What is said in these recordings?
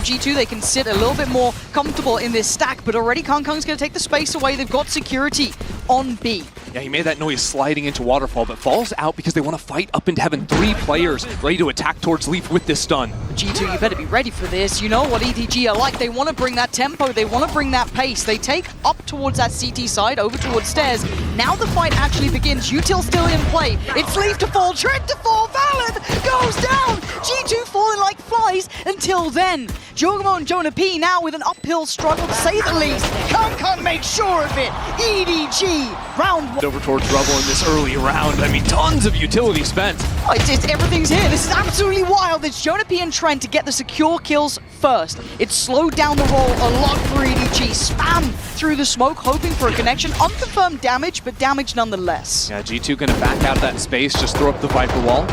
G2, they can sit a little bit more comfortable in this stack, but already Kangkang's going to take the space away. They've got security on B. Yeah, he made that noise sliding into Waterfall, but falls out because they want to fight up into heaven. 3 players ready to attack towards Leaf with this stun. G2, you better be ready for this. You know what EDG are like. They want to bring that tempo. They want to bring that pace. They take up towards that CT side, over towards stairs. Now the fight actually begins. Util still in play. It's Leaf to fall, Trent to fall. Valorant goes down. G2 falling like flies until then. Jogomo and Jonah P now with an uphill struggle to say the least. Kangkang makes sure of it. EDG, round 1. Over towards Rubble in this early round. I mean, tons of utility spent. Oh, everything's here. This is absolutely wild. It's Jonah P and Trent to get the secure kills first. It slowed down the roll a lot for EDG. Spam through the smoke, hoping for a connection. Unconfirmed damage, but damage nonetheless. Yeah, G2 going to back out of that space, just throw up the Viper wall,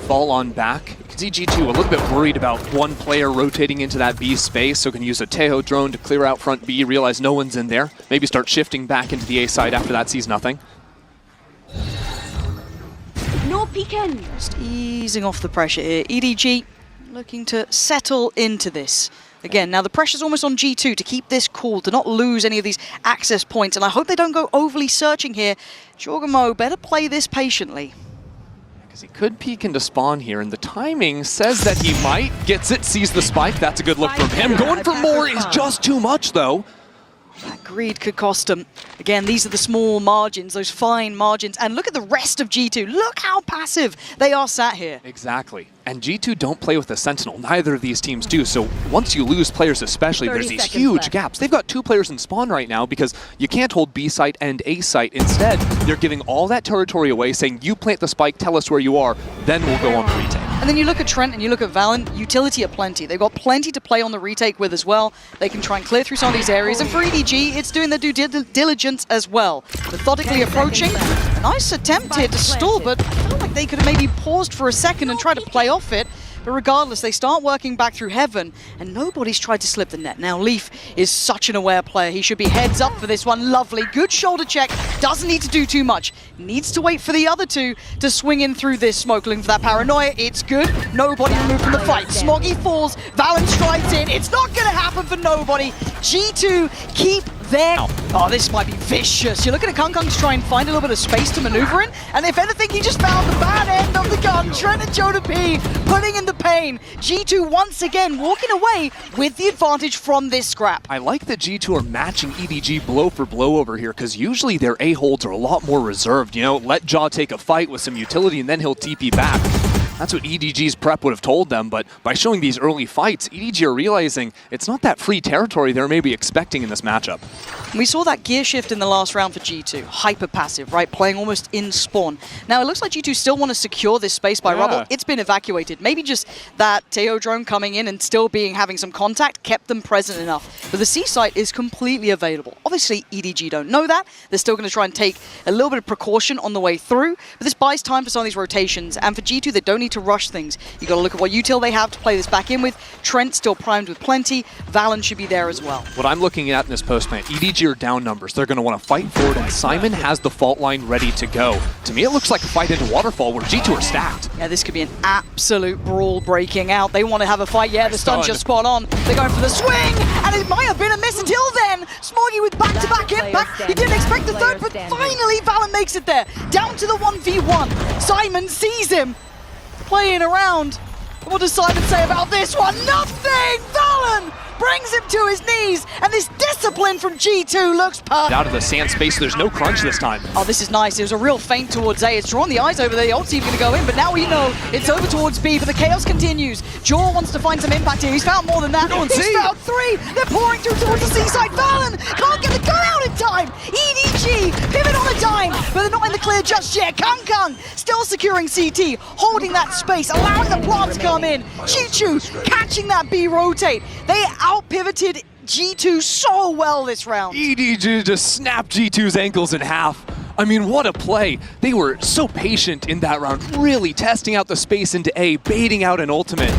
fall on back. You can see G2 a little bit worried about one player rotating into that B space, so can use a Teho drone to clear out front B, realize no one's in there, maybe start shifting back into the A side after that, sees nothing. No peeking. Just easing off the pressure here. EDG looking to settle into this. Again, now the pressure's almost on G2 to keep this cool, to not lose any of these access points, and I hope they don't go overly searching here. Jogomo better play this patiently. Because he could peek into spawn here, and the timing says that he might. Gets it, sees the spike, that's a good look from him. Going for more is just too much, though. That greed could cost them. Again, these are the small margins, those fine margins. And look at the rest of G2. Look how passive they are sat here. Exactly. And G2 don't play with the Sentinel. Neither of these teams do. So once you lose players especially, there's these huge gaps. They've got 2 players in spawn right now because you can't hold B site and A site. Instead, they're giving all that territory away, saying, you plant the spike, tell us where you are, then we'll go on the retake. And then you look at Trent and you look at Valen, utility aplenty. They've got plenty to play on the retake with as well. They can try and clear through some of these areas. And for EDG, it's doing their due diligence as well. Methodically approaching. Nice attempt here to stall, but I feel like they could have maybe paused for a second and tried to play off it. But regardless, they start working back through heaven, and nobody's tried to slip the net. Now, Leaf is such an aware player. He should be heads up for this one. Lovely. Good shoulder check. Doesn't need to do too much. Needs to wait for the other 2 to swing in through this smoke. Looking for that paranoia. It's good. Nobody removed from the fight. Smoggy falls. Valen strides in. It's not going to happen for nobody. G2 keep there. Oh, this might be vicious. You're looking at Kangkang to try and find a little bit of space to maneuver in, and if anything, he just found the bad end of the gun. Trent and Jonah P putting in the pain. G2 once again walking away with the advantage from this scrap. I like that G2 are matching EDG blow for blow over here, because usually their A-holds are a lot more reserved. You know, let Jaw take a fight with some utility, and then he'll TP back. That's what EDG's prep would have told them, but by showing these early fights, EDG are realizing it's not that free territory they're maybe expecting in this matchup. We saw that gear shift in the last round for G2. Hyper passive, right? Playing almost in spawn. Now, it looks like G2 still want to secure this space by Rubble. It's been evacuated. Maybe just that Teho drone coming in and still having some contact kept them present enough. But the C site is completely available. Obviously, EDG don't know that. They're still going to try and take a little bit of precaution on the way through. But this buys time for some of these rotations. And for G2, they don't need to rush things. You got to look at what util they have to play this back in with. Trent still primed with plenty. Valen should be there as well. What I'm looking at in this post plant, EDG are down numbers. They're going to want to fight forward, and Simon has the fault line ready to go. To me, it looks like a fight into Waterfall where G2 are stacked. Yeah, this could be an absolute brawl breaking out. They want to have a fight. Yeah, the stun's just spot on. They're going for the swing, and it might have been a miss until then. Smoggy with back-to-back impact. He didn't expect the third, but finally Valen makes it there. Down to the 1v1. Simon sees him playing around. What does Simon say about this one? Nothing! Valen brings him to his knees, and this discipline from G2 looks perfect. Out of the sand space, there's no crunch this time. Oh, this is nice. It was a real feint towards A. It's drawn the eyes over there. The ult's even going to go in, but now we know it's over towards B, but the chaos continues. Jaw wants to find some impact here. He's found more than that. He's found 3. They're pouring through towards the seaside. Valen can't get the gun out in time. EDG pivot on a dime, but they're not in the clear just yet. Kangkang still securing CT, holding that space, allowing the plant to come in. Chichu catching that B rotate. They out-pivoted G2 so well this round. EDG just snapped G2's ankles in half. I mean, what a play. They were so patient in that round, really testing out the space into A, baiting out an ultimate,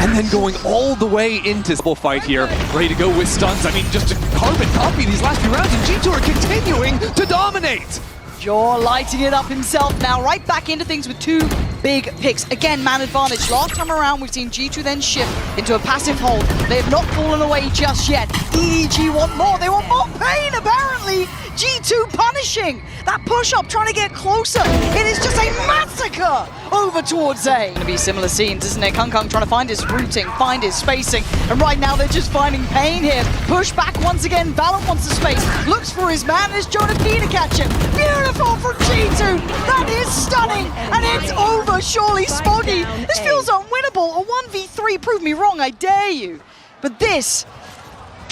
and then going all the way into this fight here, ready to go with stuns. I mean, just a carbon copy these last few rounds, and G2 are continuing to dominate. Jaw lighting it up himself now, right back into things with 2 big picks. Again, man advantage. Last time around, we've seen G2 then shift into a passive hold. They have not fallen away just yet. EDG want more. They want more pain, apparently. G2 punishing that push-up, trying to get closer. It is just a massacre over towards A. Gonna be similar scenes, isn't it? Kung trying to find his routing, find his spacing, and right now they're just finding pain here. Push back once again. Valorant wants the space, looks for his man. There's Jonah P to catch him. Beautiful from G2. That is stunning, and it's over. Surely Smoggy. This feels unwinnable. A 1v3. Prove me wrong, I dare you. But this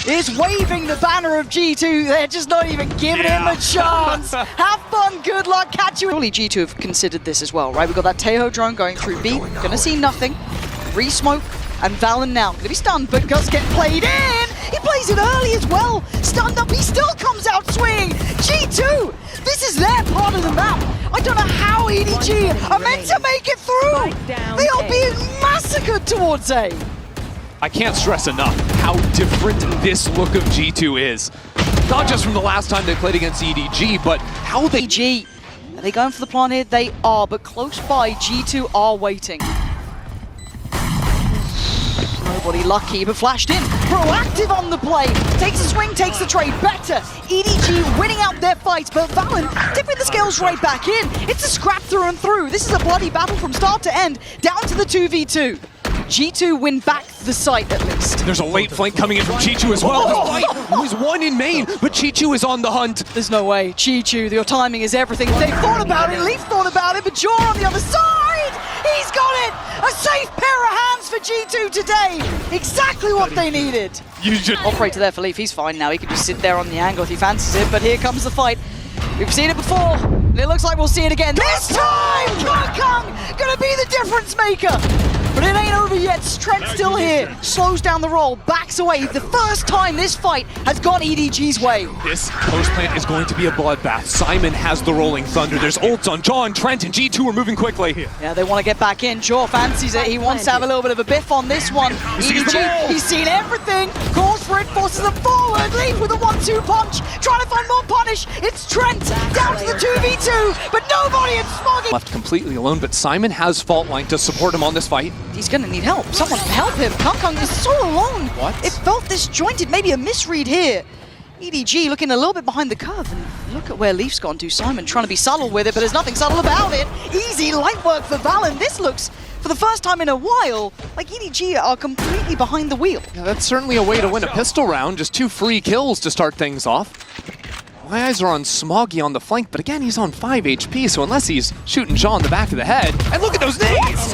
is waving the banner of G2. They're just not even giving him a chance. Have fun, good luck, catch you. Surely G2 have considered this as well, right? We've got that Tejo drone going through B. Gonna see nothing. Re-smoke, and Valen now gonna be stunned, but does get played in. He plays it early as well. Stunned up, he still comes out swinging. G2, this is their part of the map. I don't know how EDG are meant to make it through. They are being massacred towards A. I can't stress enough how different this look of G2 is. Not just from the last time they played against EDG, but how they... EDG, are they going for the plan here? They are, but close by, G2 are waiting. Nobody lucky, but flashed in. Proactive on the play. Takes a swing, takes the trade. Better. EDG winning out their fights, but Valen tipping the scales right back in. It's a scrap through and through. This is a bloody battle from start to end, down to the 2v2. G2 win back the site at least. There's a late flank coming in from Chichu as well. There's one in main, but Chichu is on the hunt. There's no way. Chichu, your timing is everything. They thought about it, Leaf thought about it, but Jaw on the other side! He's got it! A safe pair of hands for G2 today! Exactly what they needed. Operator there for Leaf, he's fine now. He can just sit there on the angle if he fancies it, but here comes the fight. We've seen it before, and it looks like we'll see it again. This time! Kung gonna be the difference maker! But it ain't over yet. Trent still here. Slows down the roll, backs away. The first time this fight has gone EDG's way. This post plant is going to be a bloodbath. Simon has the rolling thunder. There's ults on Jaw and Trent, and G2 are moving quickly. Yeah, they want to get back in. Jaw fancies it. He wants to have a little bit of a biff on this one. EDG, he's seen everything. Calls for it, forces them forward. Leave with a 1-2 punch. Trying to find more punish. It's Trent down to the 2v2, but nobody in Smoggy. Left completely alone, but Simon has fault line to support him on this fight. He's gonna need help. Someone help him. Kung is so alone. What? It felt disjointed. Maybe a misread here. EDG looking a little bit behind the curve. And look at where Leaf's gone to. Simon trying to be subtle with it, but there's nothing subtle about it. Easy light work for Valen. This looks, for the first time in a while, like EDG are completely behind the wheel. Yeah, that's certainly a way to win a pistol round. Just 2 free kills to start things off. My eyes are on Smoggy on the flank, but again, he's on 5 HP, so unless he's shooting Jaw in the back of the head. And look at those nades!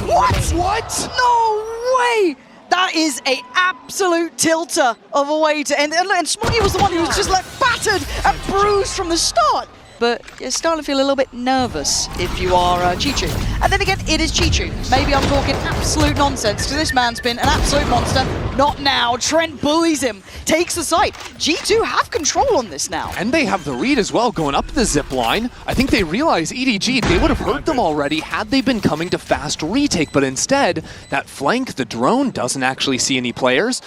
What? No way! That is a absolute tilter of a way to end it. And Smoggy was the one who was just like battered and bruised from the start. But you're starting to feel a little bit nervous if you are Chichu. And then again, it is Chichu. Maybe I'm talking absolute nonsense, because this man's been an absolute monster. Not now. Trent bullies him, takes the site. G2 have control on this now. And they have the read as well, going up the zip line. I think they realize EDG, they would have hurt them already had they been coming to fast retake, but instead, that flank, the drone, doesn't actually see any players.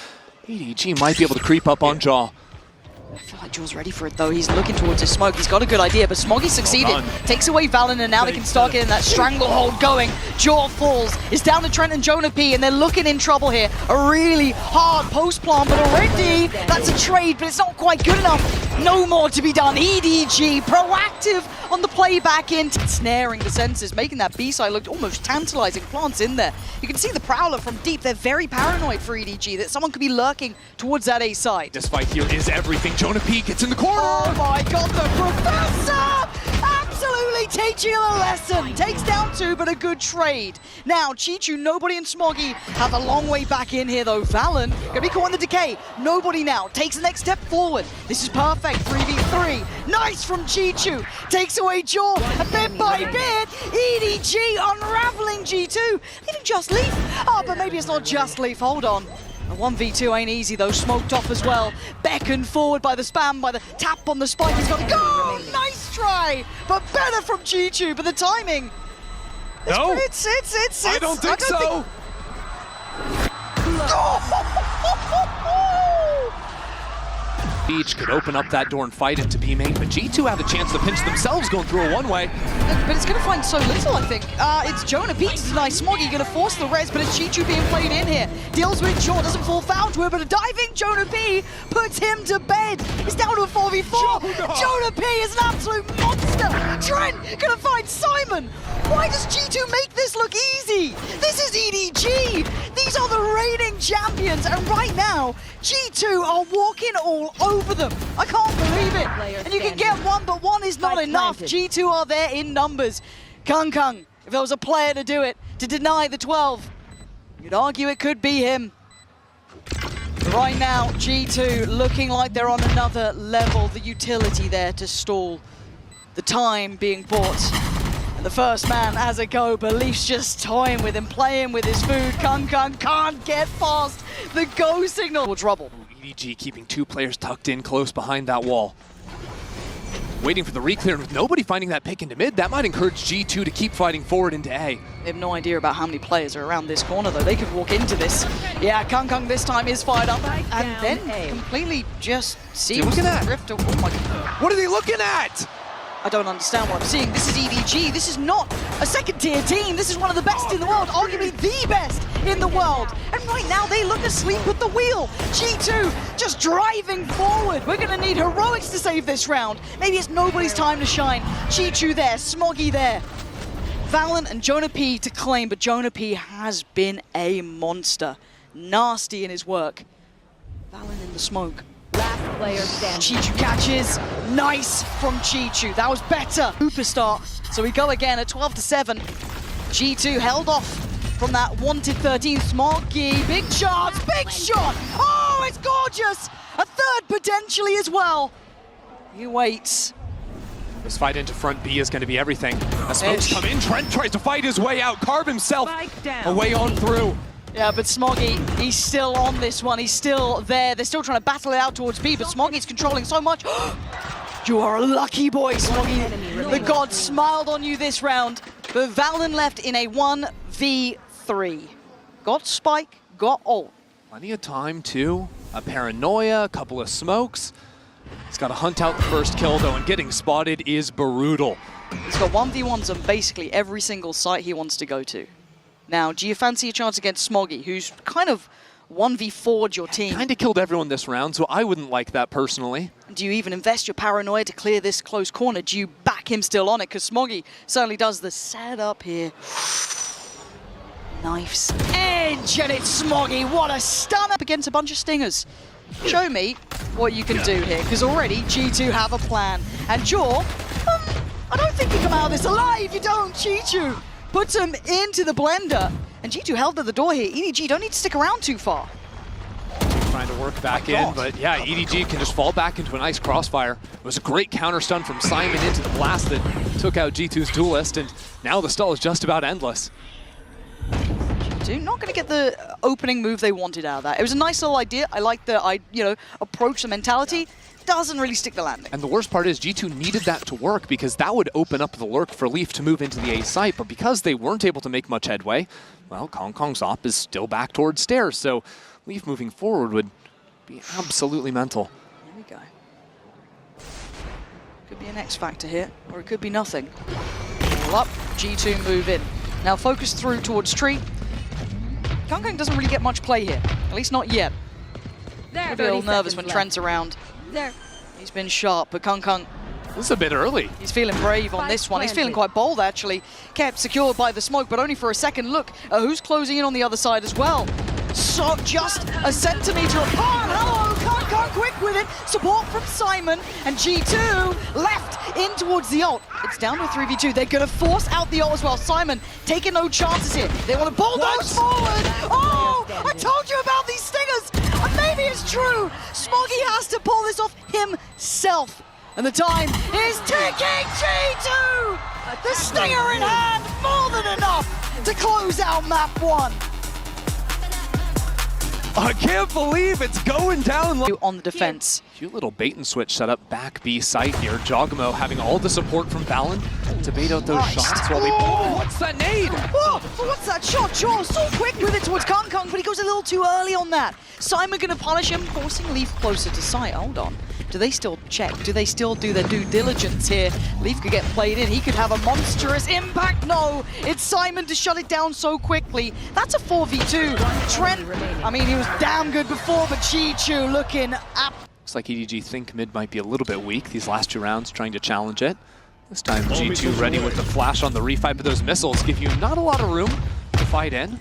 EDG might be able to creep up on Jaw. I feel like Jaw's ready for it though. He's looking towards his smoke. He's got a good idea, but Smoggy succeeded. Takes away Valen, and now they can start getting that stranglehold going. Jaw falls. It's down to Trent and Jonah P, and they're looking in trouble here. A really hard post plant, but already that's a trade, but it's not quite good enough. No more to be done. EDG proactive on the play back in, snaring the senses, making that B side look almost tantalizing. Plants in there. You can see the Prowler from deep. They're very paranoid for EDG that someone could be lurking towards that A side. This fight here is everything. Jonah P gets in the corner. Oh my god, the professor! Absolutely teaching him a lesson. Takes down 2, but a good trade. Now, Chichu, nobody and Smoggy have a long way back in here though. Valen, gonna be caught in the decay. Nobody now. Takes the next step forward. This is perfect. 3v3. Nice from Chichu. Takes away Jaw. And bit by bit, EDG unraveling G2. Leaving just Leaf. Oh, but maybe it's not just Leaf. Hold on. A 1v2 ain't easy though, smoked off as well. Beckoned forward by the spam, by the tap on the spike. He's got to go! Nice try! But better from Chichu, but the timing. No! It's I don't think so! Beach could open up that door and fight into B main, but G2 have a chance to pinch themselves going through a one-way. But it's going to find so little, I think. It's Jonah P to deny Smoggy, going to force the res, but it's G2 being played in here. Deals with Shaw, doesn't fall foul to it, but a diving Jonah P puts him to bed. It's down to a 4v4. Jonah P is an absolute monster. Trent going to find Simon. Why does G2 make this look easy? This is EDG. These are the reigning champions, and right now, G2 are walking all over them. I can't believe it. And you can get one, but one is not enough. G2 are there in numbers. Kung, if there was a player to do it, to deny the 12, you'd argue it could be him. Right now, G2 looking like they're on another level. The utility there to stall. The time being bought. And the first man has a go, but Leaf's just toying with him, playing with his food. Kung can't get past the go signal. Trouble. EDG keeping two players tucked in close behind that wall. Waiting for the reclear, and with nobody finding that pick into mid, that might encourage G2 to keep fighting forward into A. They have no idea about how many players are around this corner, though. They could walk into this. Yeah, Kung this time is fired up, and then completely just seems to drift. Oh my God. What are they looking at? I don't understand what I'm seeing. This is EDG. This is not a second-tier team. This is one of the best in the world, arguably the best in the world. And right now, they look asleep at the wheel. G2 just driving forward. We're going to need heroics to save this round. Maybe it's nobody's time to shine. G2 there, Smoggy there. Valorant and Jonah P to claim, but Jonah P has been a monster. Nasty in his work. Valorant in the smoke. Last player standing. Chichu catches. Nice from Chichu. That was better. Superstar. So we go again at 12-7. G2 held off from that wanted 13. Smoggy. Big chance. Big shot. Oh, it's gorgeous. A third potentially as well. He waits. This fight into front B is going to be everything. As smokes come in, Trent tries to fight his way out, carve himself a way on through. Yeah, but Smoggy, he's still on this one. He's still there. They're still trying to battle it out towards B, but Smoggy's controlling so much. You are a lucky boy, Smoggy. The gods smiled on you this round. But Valorant left in a 1v3. Got Spike, got ult. Plenty of time, too. A paranoia, a couple of smokes. He's got to hunt out the first kill, though, and getting spotted is brutal. He's got 1v1s on basically every single site he wants to go to. Now, do you fancy a chance against Smoggy, who's kind of 1v4'd your team? Kind of killed everyone this round, so I wouldn't like that personally. Do you even invest your paranoia to clear this close corner? Do you back him still on it? Because Smoggy certainly does the setup here. Knife's edge, and it's Smoggy. What a stun up against a bunch of stingers. Show me what you can do here, because already G2 have a plan. And Jaw, I don't think you come out of this alive. You don't, Chichu. Puts him into the blender, and G2 held at the door here. EDG don't need to stick around too far. Trying to work back in, but yeah, EDG can just fall back into a nice crossfire. It was a great counter stun from Simon into the blast that took out G2's duelist, and now the stall is just about endless. G2 not going to get the opening move they wanted out of that. It was a nice little idea. I like the approach, the mentality. Yeah. Doesn't really stick the landing. And the worst part is G2 needed that to work because that would open up the lurk for Leaf to move into the A site, but because they weren't able to make much headway, well, Kong's op is still back towards stairs, so Leaf moving forward would be absolutely mental. Here we go. Could be an X factor here, or it could be nothing. All up, G2 move in. Now focus through towards tree. Kong doesn't really get much play here, at least not yet. He'll be a little nervous when Trent's around. There. He's been sharp, but Kung. This is a bit early. He's feeling brave on this one. He's feeling quite bold, actually. Kept secured by the smoke, but only for a second. Look at who's closing in on the other side as well. So just a centimeter apart. Hello, Kung quick with it. Support from Simon, and G2 left in towards the ult. It's down to a 3v2. They're going to force out the ult as well. Simon taking no chances here. They want to bulldoze forward. Oh, I told you about these stingers. And maybe it's true. Smoggy has to pull this off himself. And the time is ticking. G2! The stinger in hand, more than enough to close out map 1. I can't believe it's going down low. On the defense. Cute little bait and switch set up back B site here. Jogamo having all the support from Valen to bait out those shots while they... Oh, what's that nade? Oh, what's that shot. Jaw so quick with it towards Kung, but he goes a little too early on that. Simon gonna punish him, forcing Leaf closer to site. Hold on. Do they still check? Do they still do their due diligence here? Leaf could get played in. He could have a monstrous impact. No, it's Simon to shut it down so quickly. That's a 4v2. Trent, I mean, he was damn good before, but Chi-Chu looking up. Looks like EDG think mid might be a little bit weak these last 2 rounds, trying to challenge it. This time G2 ready with the flash on the refight, but those missiles give you not a lot of room to fight in.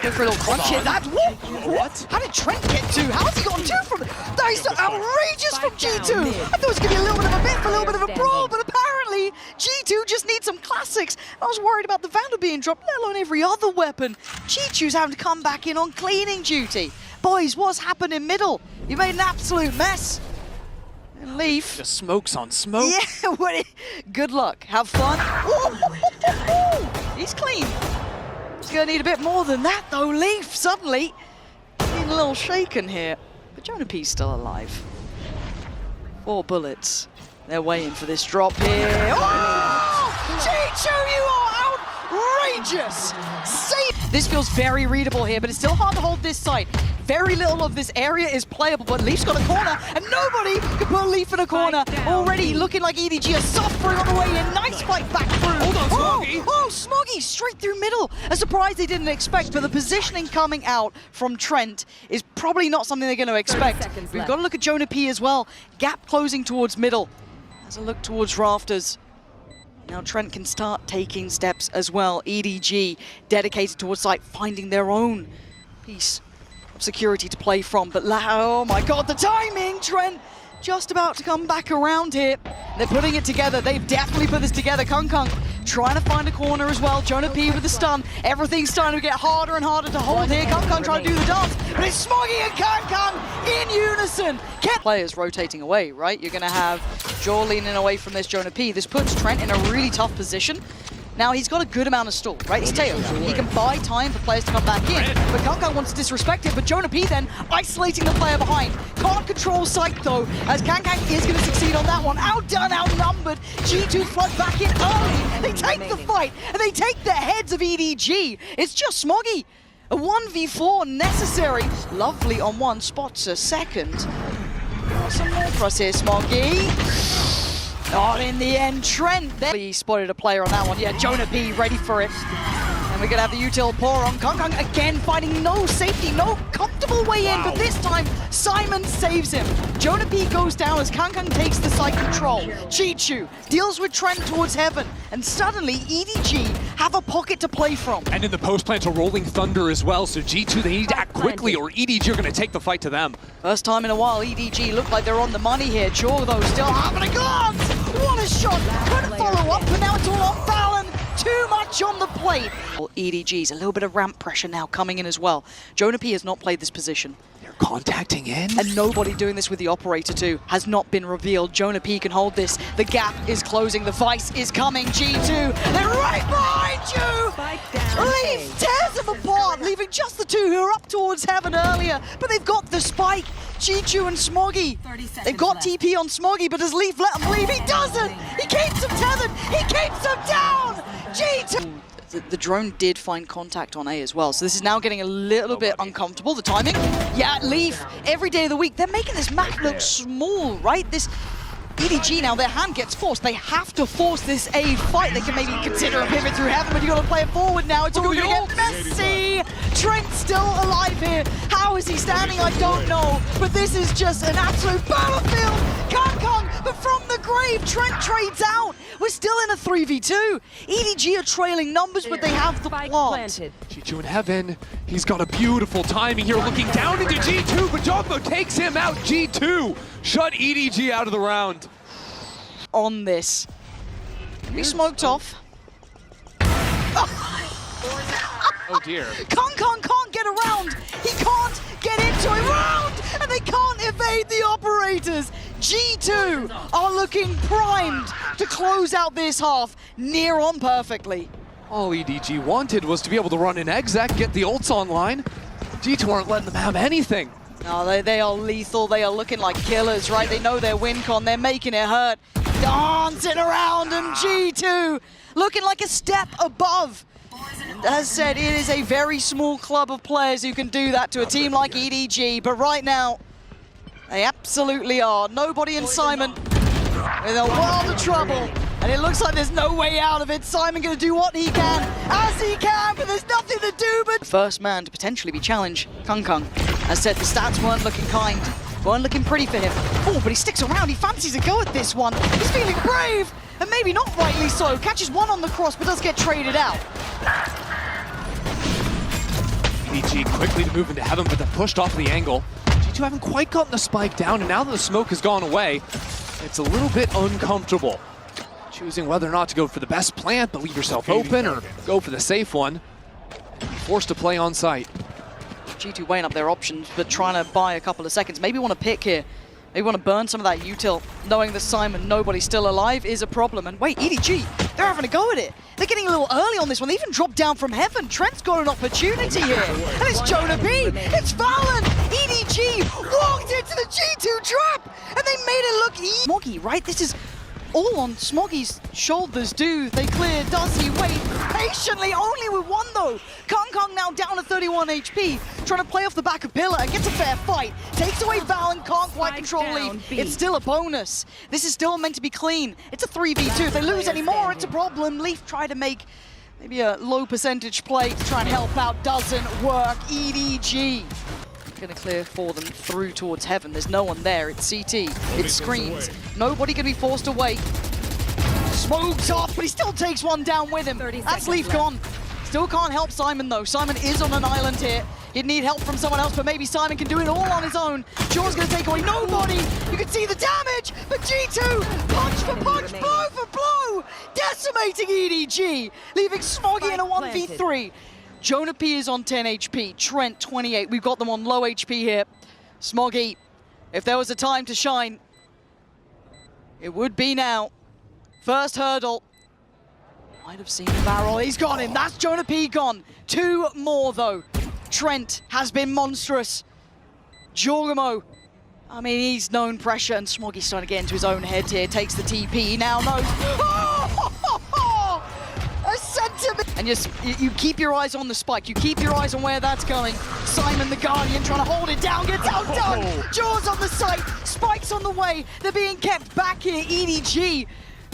Go for a little crunch here. That, what? How did Trent get 2? How's he got 2 from it? That is so outrageous from G2. I thought it was going to be a little bit of a biff, a little bit of a brawl, but apparently G2 just needs some classics. I was worried about the Vandal being dropped, let alone every other weapon. G2's having to come back in on cleaning duty. Boys, what's happening middle? You made an absolute mess. And Leaf. Just smokes on smoke. Yeah, good luck. Have fun. He's clean. He's going to need a bit more than that, though. Leaf, suddenly, being a little shaken here. But Jonah P's still alive. 4 bullets. They're waiting for this drop here. Oh! Chi-Chu, you are outrageous! This feels very readable here, but it's still hard to hold this site. Very little of this area is playable, but Leaf's got a corner, and nobody can put Leaf in a corner. Already looking like EDG are suffering on the way in. Nice fight back through. Hold on, Smoggy. Oh, Smoggy straight through middle. A surprise they didn't expect, but the positioning coming out from Trent is probably not something they're going to expect. We've got to look at Jonah P as well. Gap closing towards middle. As a look towards rafters. Now Trent can start taking steps as well. EDG dedicated towards site, finding their own piece of security to play from. But oh my god, the timing! Trent just about to come back around here. They're putting it together. They've definitely put this together. Kung trying to find a corner as well. Jonah P with the stun. Everything's starting to get harder and harder to hold here. Kung trying to do the dance. But it's Smoggy and Kung in unison. Players rotating away, right? You're going to have Jaw leaning away from this Jonah P. This puts Trent in a really tough position. Now, he's got a good amount of stall, right? He's Teo. He can buy time for players to come back in. But Kung wants to disrespect it, but Jonah P then isolating the player behind. Can't control sight, though, as Kang is going to succeed on that one. Outdone, outnumbered. G2 flood back in early. They take the fight, and they take the heads of EDG. It's just Smoggy. A 1v4 necessary. Lovely on one, spots a second. Some more for us here, Smoggy. Not in the end, Trent. He spotted a player on that one. Yeah, Jonah P ready for it. And we're going to have the util pour on. Kung again finding no safety, no comfortable way in, but this time Simon saves him. Jonah P goes down as Kung takes the side control. Chi-Chu deals with Trent towards heaven, and suddenly EDG have a pocket to play from. And in the post plant, a rolling thunder as well, so G2, they need to act quickly or EDG are going to take the fight to them. First time in a while, EDG look like they're on the money here. Jaw, though, still having a glance! What a shot! Couldn't follow up, but now it's all on Fallon. Too much on the plate. Well, EDG's a little bit of ramp pressure now coming in as well. Jonah P has not played this position. They're contacting in. And nobody doing this with the operator too has not been revealed. Jonah P can hold this. The gap is closing. The vice is coming. G2, they're right behind you! Leaf tears them apart, leaving just the 2 who are up towards heaven earlier. But they've got the spike. G2 and Smoggy. They've got TP on Smoggy, but does Leaf let him leave? He doesn't! He keeps him tethered! He keeps him down! G2! The drone did find contact on A as well, so this is now getting a little bit uncomfortable. The timing, yeah, Leaf, every day of the week. They're making this map look small, right? This EDG now, their hand gets forced. They have to force this A fight. They can maybe consider a pivot through heaven, but you got to play it forward now. It's all going to get messy. Trent still alive here. How is he standing? I don't know, but this is just an absolute battlefield. Kung, but from the grave, Trent trades out. We're still in a 3v2. EDG are trailing numbers, but they have the plot. G2 in heaven. He's got a beautiful timing here, looking down into G2, but Jogbo takes him out. G2 shut EDG out of the round. On this. We smoked off. Oh dear. Kung can't get around. He can't get into it round, and they can't evade the operators. G2 are looking primed to close out this half near on perfectly. All EDG wanted was to be able to run an exec, get the ults online. G2 aren't letting them have anything. No, they are lethal. They are looking like killers, right? They know their win con. They're making it hurt. Dancing around, and G2 looking like a step above. As said, it is a very small club of players who can do that to a team like EDG, but right now, they absolutely are. Nobody and Simon with a world of trouble, and it looks like there's no way out of it. Simon gonna do what he can, as he can, but there's nothing to do but... First man to potentially be challenged, Kung. As said, the stats weren't looking kind, weren't looking pretty for him. Oh, but he sticks around, he fancies a go at this one. He's feeling brave, and maybe not rightly so. Catches one on the cross, but does get traded out. EDG quickly to move into heaven, but they're pushed off the angle. G2 haven't quite gotten the spike down, and now that the smoke has gone away, it's a little bit uncomfortable. Choosing whether or not to go for the best plant, but leave yourself open, or go for the safe one. Forced to play on site. G2 weighing up their options, but trying to buy a couple of seconds. Maybe want to pick here. Maybe want to burn some of that util. Knowing that Simon, nobody's still alive, is a problem. And wait, EDG, they're having a go at it. They're getting a little early on this one. They even dropped down from heaven. Trent's got an opportunity here. And it's Jonah P. It's Valorant. EDG walked into the G2 trap. And they made it look easy. Smoggy, right? This is all on Smoggy's shoulders. Do they clear? Does he wait patiently? Only with one though. Kung now down to 31 HP, trying to play off the back of Pillar and gets a fair fight. Takes away Valen, can't quite control Leaf. It's still a bonus. This is still meant to be clean. It's a 3v2. If they lose any more, it's a problem. Leaf tried to make maybe a low percentage play to try and help out. Doesn't work. EDG gonna clear for them through towards heaven. There's no one there. It's CT. It screens. Nobody gonna be forced away. Smokes off, but he still takes one down with him. That's Leaf gone. Still can't help Simon though. Simon is on an island here. He'd need help from someone else, but maybe Simon can do it all on his own. Jaw's gonna take away nobody. You can see the damage, but G2, punch for punch, blow for blow, decimating EDG, leaving Smoggy in a 1v3. Jonah P is on 10 HP, Trent 28. We've got them on low HP here. Smoggy, if there was a time to shine, it would be now. First hurdle. Might have seen the barrel. He's got him. That's Jonah P gone. Two more though. Trent has been monstrous. Jorgamo, I mean, he's known pressure, and Smoggy's starting to get into his own head here. Takes the TP. He now knows. A sentiment. And you keep your eyes on the spike. You keep your eyes on where that's going. Simon the Guardian trying to hold it down. Gets outdone. Jaws on the site. Spike's on the way. They're being kept back here. EDG.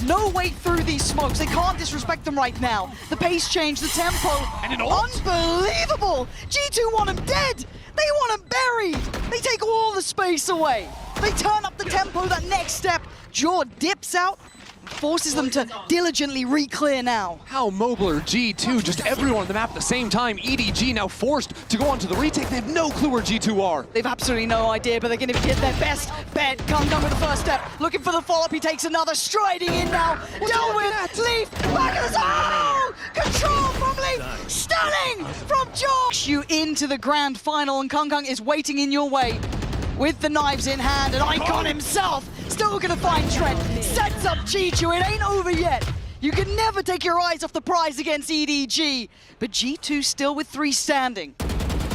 No way through these smokes. They can't disrespect them right now. The pace change, the tempo. And unbelievable. G2 want him dead. They want him buried. They take all the space away. They turn up the tempo, that next step. Jaw dips out. Forces them to diligently re-clear now. How mobile are G2? Just everyone on the map at the same time. EDG now forced to go onto the retake. They have no clue where G2 are. They've absolutely no idea, but they're going to get their best bet. Come down with the first step. Looking for the follow-up. He takes another. Striding in now. Dealt with. Leaf. Back of the zone. Control from Leaf. Stunning from Josh. You into the grand final, and Kung is waiting in your way with the knives in hand, and Icon himself still gonna find Trent, sets up G2. It ain't over yet. You can never take your eyes off the prize against EDG, but G2 still with 3 standing,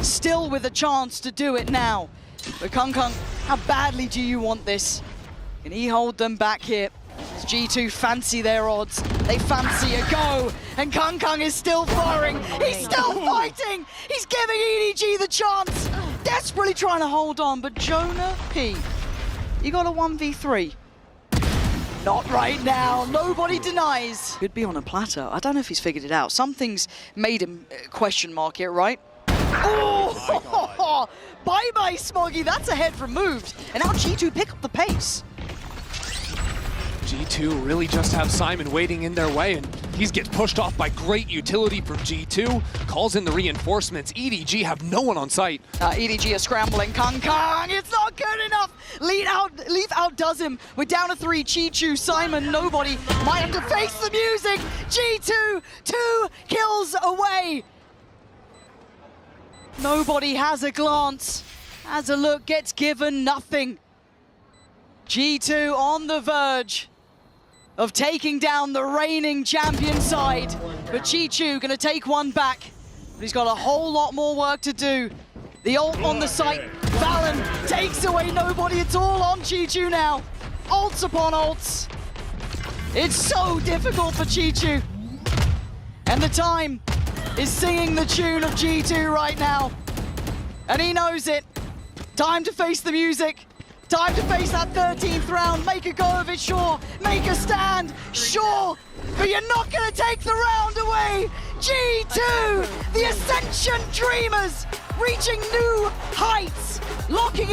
still with a chance to do it now. But Kung, how badly do you want this? Can he hold them back here? Does G2 fancy their odds? They fancy a go, and Kung is still firing. He's still fighting. He's giving EDG the chance. Desperately trying to hold on, but Jonah P, you got a 1v3. Not right now, nobody denies. Could be on a platter. I don't know if he's figured it out. Something's made him question mark it, right? Oh, bye-bye Smoggy, that's a head removed. And now G2 pick up the pace. G2 really just have Simon waiting in their way, and he gets pushed off by great utility from G2. Calls in the reinforcements. EDG have no one on site. EDG are scrambling. Kung, it's not good enough. Leaf outdoes him. We're down to 3. Chi-Chu, Simon, nobody. Might have to face the music. G2, 2 kills away. Nobody has a glance. Has a look, gets given nothing. G2 on the verge of taking down the reigning champion side. But Chi-Chu gonna take one back. But he's got a whole lot more work to do. The ult on the site. Valen takes away nobody. It's all on Chi-Chu now. Ults upon ults. It's so difficult for Chi-Chu. And the time is singing the tune of G2 right now. And he knows it. Time to face the music. Time to face that 13th round. Make a go of it, sure. Make a stand, sure. But you're not going to take the round away. G2, the Ascension Dreamers, reaching new heights, locking in.